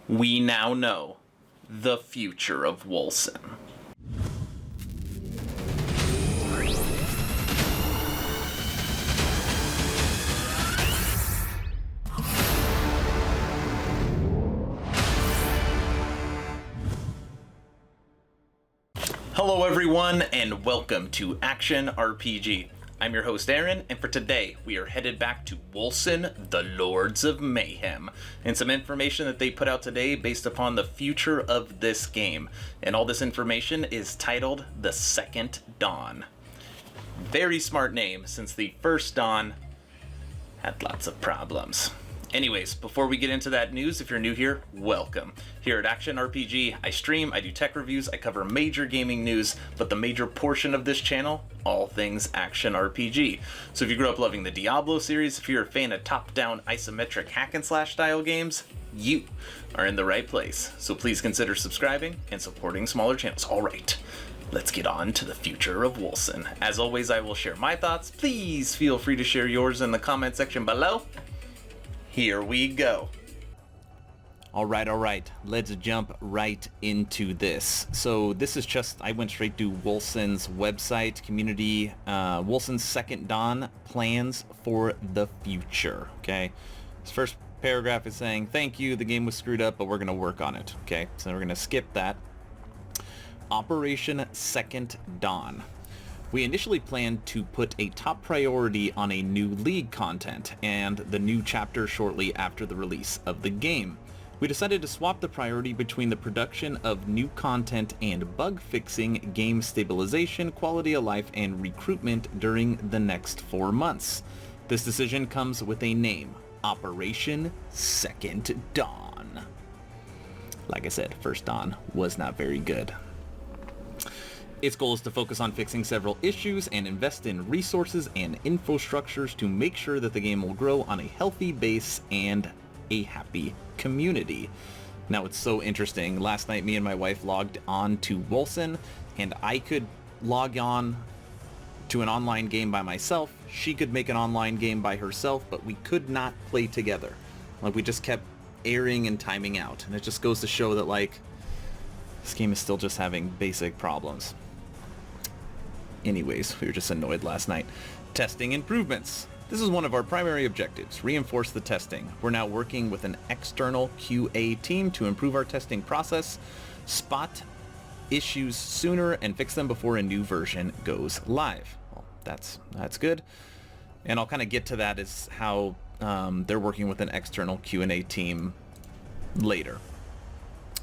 We now know the future of Wolcen. Hello everyone, and welcome to Action RPG. I'm your host Aaron, and for today we are headed back to Wolcen, the Lords of Mayhem, and some information that they put out today based upon the future of this game. And all this information is titled The Second Dawn. Very smart name, since the first Dawn had lots of problems. Anyways, before we get into that news, if you're new here, welcome. Here at Action RPG, I stream, I do tech reviews, I cover major gaming news, but the major portion of this channel, all things Action RPG. So if you grew up loving the Diablo series, if you're a fan of top-down isometric hack-and-slash style games, you are in the right place. So please consider subscribing and supporting smaller channels. Alright, let's get on to the future of Wolcen. As always, I will share my thoughts. Please feel free to share yours in the comment section below. Here we go. All right. Let's jump right into this. So this is just, I went straight to Wolcen's website, community, Wolcen's Second Dawn plans for the future, okay? This first paragraph is saying, thank you, the game was screwed up, but we're gonna work on it, okay? So we're gonna skip that. Operation Second Dawn. We initially planned to put a top priority on a new League content and the new chapter shortly after the release of the game. We decided to swap the priority between the production of new content and bug fixing, game stabilization, quality of life, and recruitment during the next 4 months. This decision comes with a name, Operation Second Dawn. Like I said, First Dawn was not very good. Its goal is to focus on fixing several issues and invest in resources and infrastructures to make sure that the game will grow on a healthy base and a happy community. Now, it's so interesting. Last night, me and my wife logged on to Wolcen, and I could log on to an online game by myself. She could make an online game by herself, but we could not play together. Like, we just kept airing and timing out, and it just goes to show that, like, this game is still just having basic problems. Anyways, we were just annoyed last night. Testing improvements. This is one of our primary objectives, reinforce the testing. We're now working with an external QA team to improve our testing process, spot issues sooner, and fix them before a new version goes live. Well, that's good. And I'll kind of get to that as how they're working with an external Q&A team later.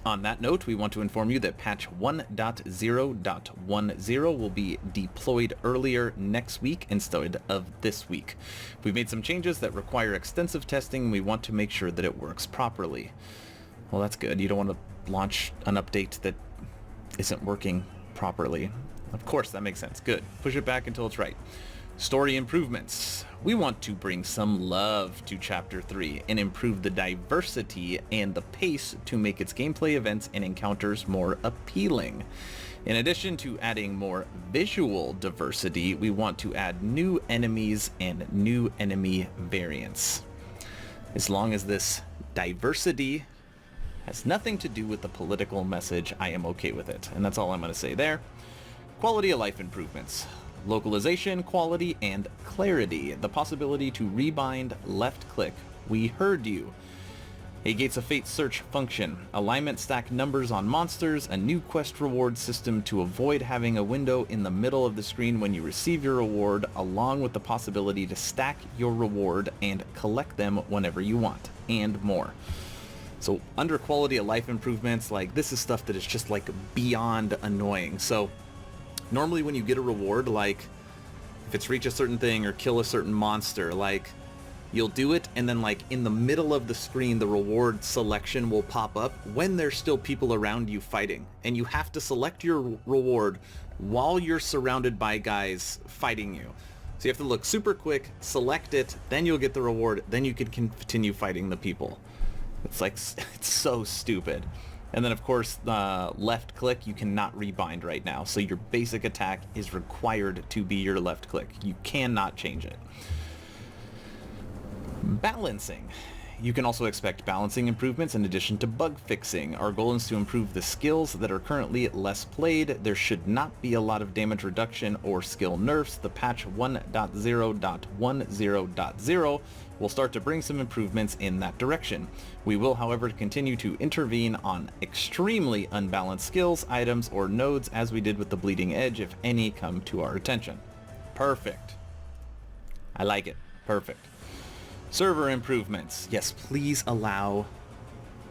On that note, we want to inform you that patch 1.0.10 will be deployed earlier next week instead of this week. We've made some changes that require extensive testing, and we want to make sure that it works properly. Well, that's good. You don't want to launch an update that isn't working properly. Of course, that makes sense. Good. Push it back until it's right. Story improvements. We want to bring some love to Chapter 3 and improve the diversity and the pace to make its gameplay events and encounters more appealing. In addition to adding more visual diversity, we want to add new enemies and new enemy variants. As long as this diversity has nothing to do with the political message, I am okay with it. And that's all I'm going to say there. Quality of life improvements. Localization, quality, and clarity. The possibility to rebind left click. We heard you. A Gates of Fate search function. Alignment stack numbers on monsters. A new quest reward system to avoid having a window in the middle of the screen when you receive your reward, along with the possibility to stack your reward and collect them whenever you want, and more. So under quality of life improvements, like, this is stuff that is just like beyond annoying. So normally when you get a reward, like if it's reach a certain thing or kill a certain monster, like you'll do it, and then like in the middle of the screen the reward selection will pop up when there's still people around you fighting, and you have to select your reward while you're surrounded by guys fighting you. So you have to look super quick, select it, then you'll get the reward, then you can continue fighting the people. It's like, it's so stupid. And then, of course, left click, you cannot rebind right now. So your basic attack is required to be your left click. You cannot change it. Balancing. You can also expect balancing improvements in addition to bug fixing. Our goal is to improve the skills that are currently less played. There should not be a lot of damage reduction or skill nerfs. The patch 1.0.10.0 will start to bring some improvements in that direction. We will, however, continue to intervene on extremely unbalanced skills, items, or nodes as we did with the Bleeding Edge if any come to our attention. Perfect. I like it. Perfect. Server improvements. Yes, please allow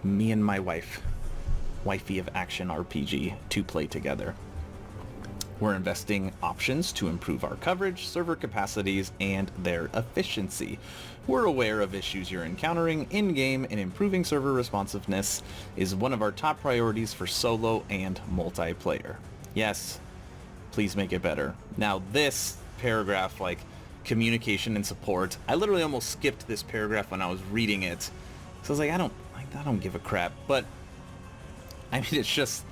me and my wifey of action RPG, to play together. We're investing options to improve our coverage, server capacities, and their efficiency. We're aware of issues you're encountering in-game, and improving server responsiveness is one of our top priorities for solo and multiplayer. Yes, please make it better. Now this paragraph, like, communication and support, I literally almost skipped this paragraph when I was reading it. So I was like, I don't give a crap. But I mean, it's just,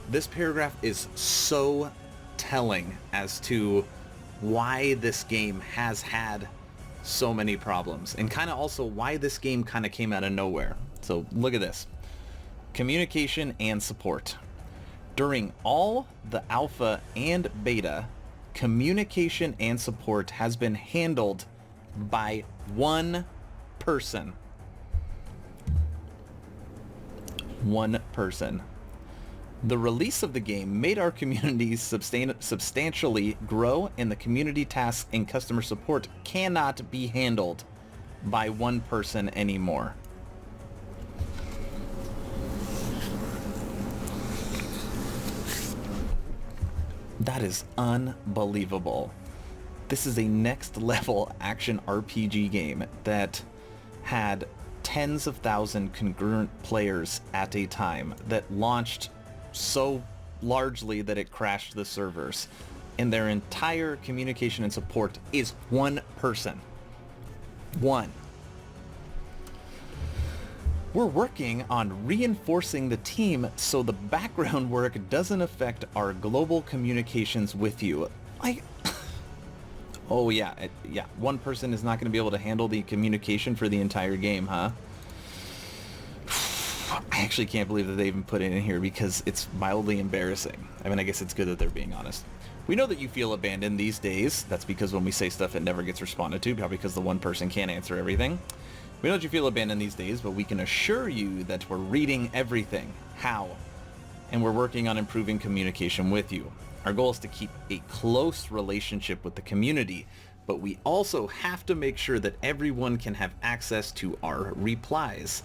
this paragraph is so telling as to why this game has had so many problems, and kind of also why this game kind of came out of nowhere. So look at this. Communication and support. During all the alpha and beta, communication and support has been handled by one person. One person. The release of the game made our communities substantially grow, and the community tasks and customer support cannot be handled by one person anymore. That is unbelievable. This is a next level action RPG game that had tens of thousands concurrent players at a time, that launched so largely that it crashed the servers, and their entire communication and support is one person. One. We're working on reinforcing the team so the background work doesn't affect our global communications with you. Oh yeah, one person is not going to be able to handle the communication for the entire game, huh? I actually can't believe that they even put it in here, because it's mildly embarrassing. I mean, I guess it's good that they're being honest. We know that you feel abandoned these days. That's because when we say stuff, it never gets responded to, probably because the one person can't answer everything. We know that you feel abandoned these days, but we can assure you that we're reading everything. How? And we're working on improving communication with you. Our goal is to keep a close relationship with the community, but we also have to make sure that everyone can have access to our replies.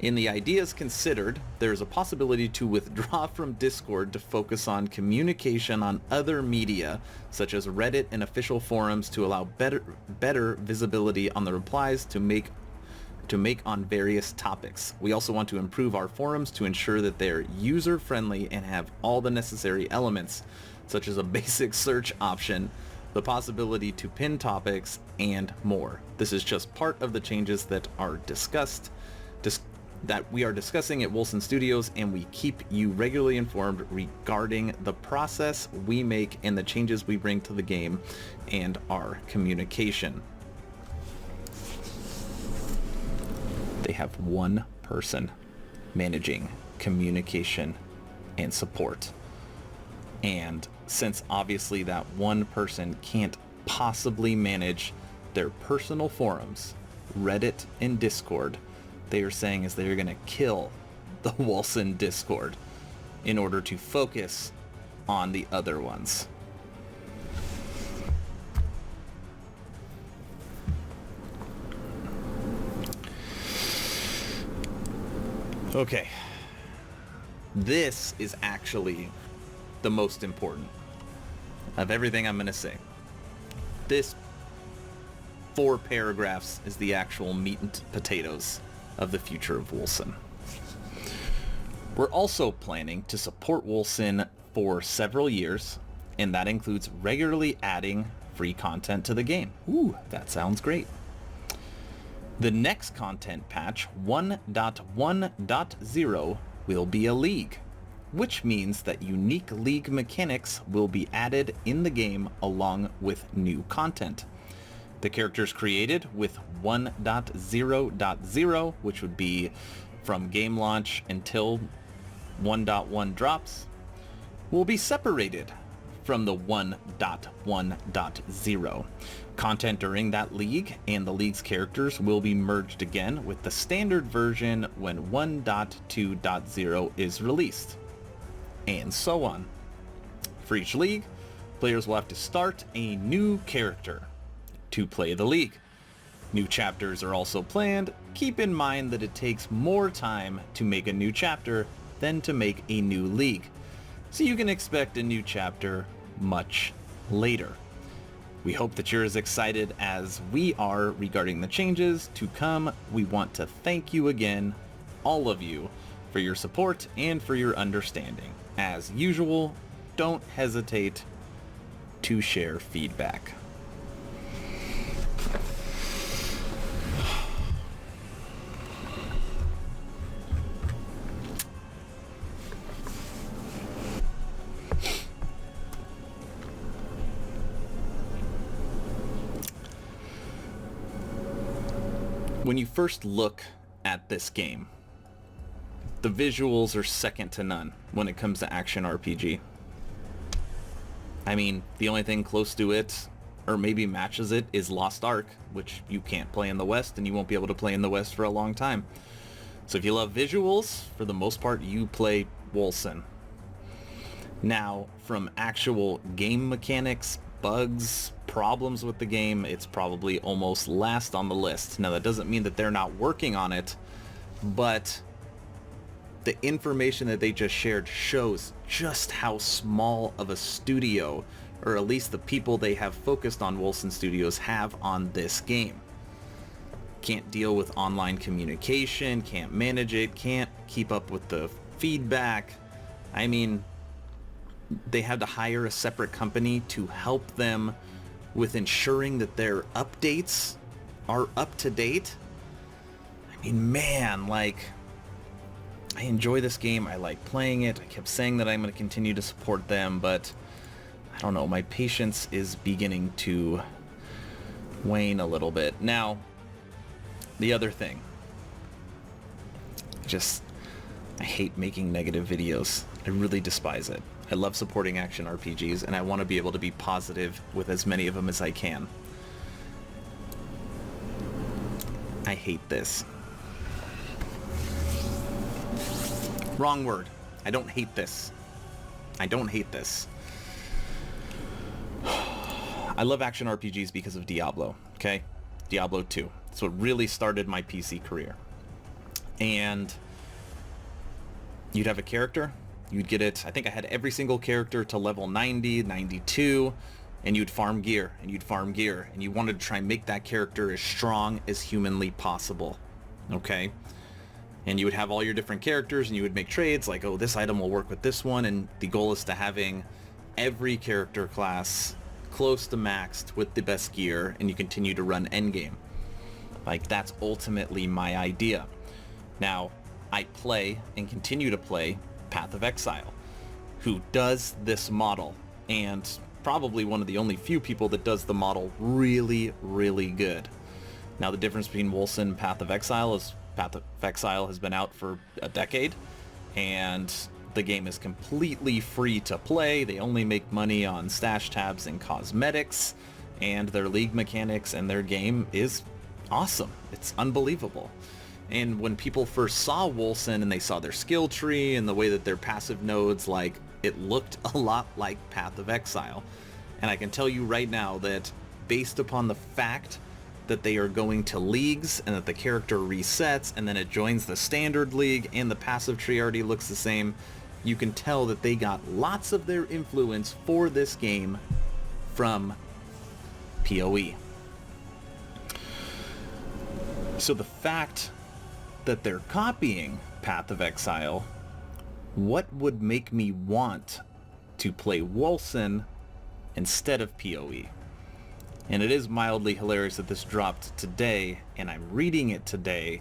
In the ideas considered, there is a possibility to withdraw from Discord to focus on communication on other media, such as Reddit and official forums, to allow better visibility on the replies to make on various topics. We also want to improve our forums to ensure that they're user-friendly and have all the necessary elements, such as a basic search option, the possibility to pin topics, and more. This is just part of the changes that are that we are discussing at Wolcen Studios, and we keep you regularly informed regarding the process we make and the changes we bring to the game and our communication. They have one person managing communication and support. And since obviously that one person can't possibly manage their personal forums, Reddit and Discord, they are saying is they're going to kill the Wolcen Discord in order to focus on the other ones. Okay. This is actually the most important of everything I'm going to say. This 4 paragraphs is the actual meat and potatoes of the future of Wolcen. We're also planning to support Wolcen for several years, and that includes regularly adding free content to the game. Ooh, that sounds great. The next content patch, 1.1.0, will be a league, which means that unique league mechanics will be added in the game along with new content. The characters created with 1.0.0, which would be from game launch until 1.1 drops, will be separated from the 1.1.0. Content during that league and the league's characters will be merged again with the standard version when 1.2.0 is released, and so on. For each league, players will have to start a new character to play the league. New chapters are also planned. Keep in mind that it takes more time to make a new chapter than to make a new league, so you can expect a new chapter much later. We hope that you're as excited as we are regarding the changes to come. We want to thank you again, all of you, for your support and for your understanding. As usual, don't hesitate to share feedback. When you first look at this game, the visuals are second to none when it comes to action RPG. I mean, the only thing close to it, or maybe matches it, is Lost Ark, which you can't play in the West, and you won't be able to play in the West for a long time. So if you love visuals, for the most part, you play Wolcen. Now, from actual game mechanics, bugs, problems with the game, it's probably almost last on the list. Now, that doesn't mean that they're not working on it, but the information that they just shared shows just how small of a studio, or at least the people they have focused on Wolcen Studios, have on this game. Can't deal with online communication, can't manage it, can't keep up with the feedback. I mean, they had to hire a separate company to help them with ensuring that their updates are up to date. I mean, man, like, I enjoy this game. I like playing it. I kept saying that I'm going to continue to support them, but I don't know, my patience is beginning to wane a little bit. Now, the other thing, I hate making negative videos. I really despise it. I love supporting action RPGs, and I want to be able to be positive with as many of them as I can. I hate this. Wrong word. I don't hate this. I don't hate this. I love action RPGs because of Diablo, okay? Diablo 2. That's what really started my PC career. And you'd have a character, you'd get it, I think I had every single character to level 90, 92, and you'd farm gear, and you'd farm gear, and you wanted to try and make that character as strong as humanly possible, okay? And you would have all your different characters, and you would make trades like, oh, this item will work with this one, and the goal is to having every character class close to maxed with the best gear, and you continue to run endgame. Like, that's ultimately my idea. Now, I play and continue to play Path of Exile, who does this model, and probably one of the only few people that does the model really, really good. Now, the difference between Wolcen and Path of Exile is Path of Exile has been out for a decade, and the game is completely free to play. They only make money on stash tabs and cosmetics, and their league mechanics and their game is awesome. It's unbelievable. And when people first saw Wolcen and they saw their skill tree and the way that their passive nodes, like, it looked a lot like Path of Exile. And I can tell you right now that based upon the fact that they are going to leagues and that the character resets and then it joins the standard league and the passive tree already looks the same, you can tell that they got lots of their influence for this game from PoE. So the fact that they're copying Path of Exile, what would make me want to play Wolcen instead of PoE? And it is mildly hilarious that this dropped today, and I'm reading it today,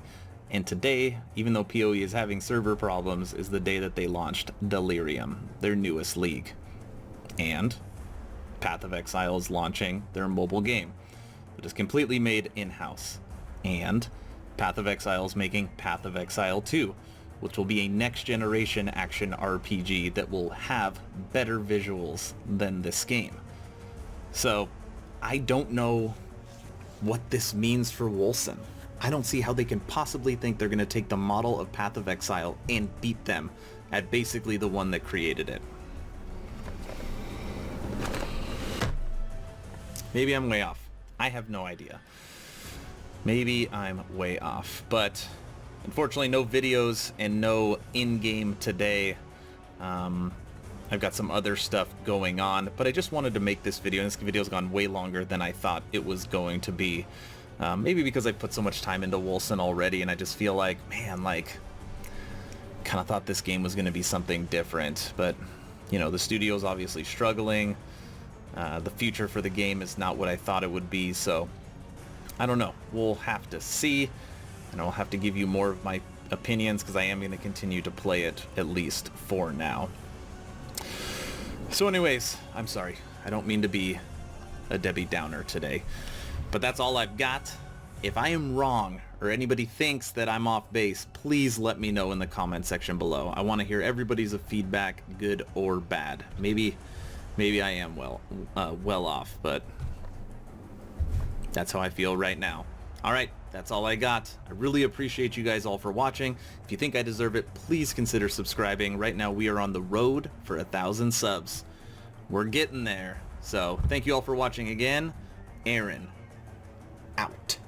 and today, even though PoE is having server problems, is the day that they launched Delirium, their newest league. And Path of Exile is launching their mobile game. that is completely made in-house. And Path of Exile is making Path of Exile 2, which will be a next-generation action RPG that will have better visuals than this game. So, I don't know what this means for Wolcen. I don't see how they can possibly think they're going to take the model of Path of Exile and beat them at basically the one that created it. Maybe I'm way off. I have no idea. Maybe I'm way off. But unfortunately, no videos and no in-game today. I've got some other stuff going on, but I just wanted to make this video, and this video's gone way longer than I thought it was going to be. Maybe because I put so much time into Wolcen already, and I just feel like, man, like, kind of thought this game was going to be something different. But, you know, the studio's obviously struggling. The future for the game is not what I thought it would be, so I don't know. We'll have to see, and I'll have to give you more of my opinions, because I am going to continue to play it, at least for now. So anyways, I'm sorry. I don't mean to be a Debbie Downer today, but that's all I've got. If I am wrong, or anybody thinks that I'm off base, please let me know in the comment section below. I want to hear everybody's feedback, good or bad. Maybe I am well off, but that's how I feel right now. Alright, that's all I got. I really appreciate you guys all for watching. If you think I deserve it, please consider subscribing. Right now we are on the road for 1,000 subs. We're getting there. So, thank you all for watching again. Aaron, out.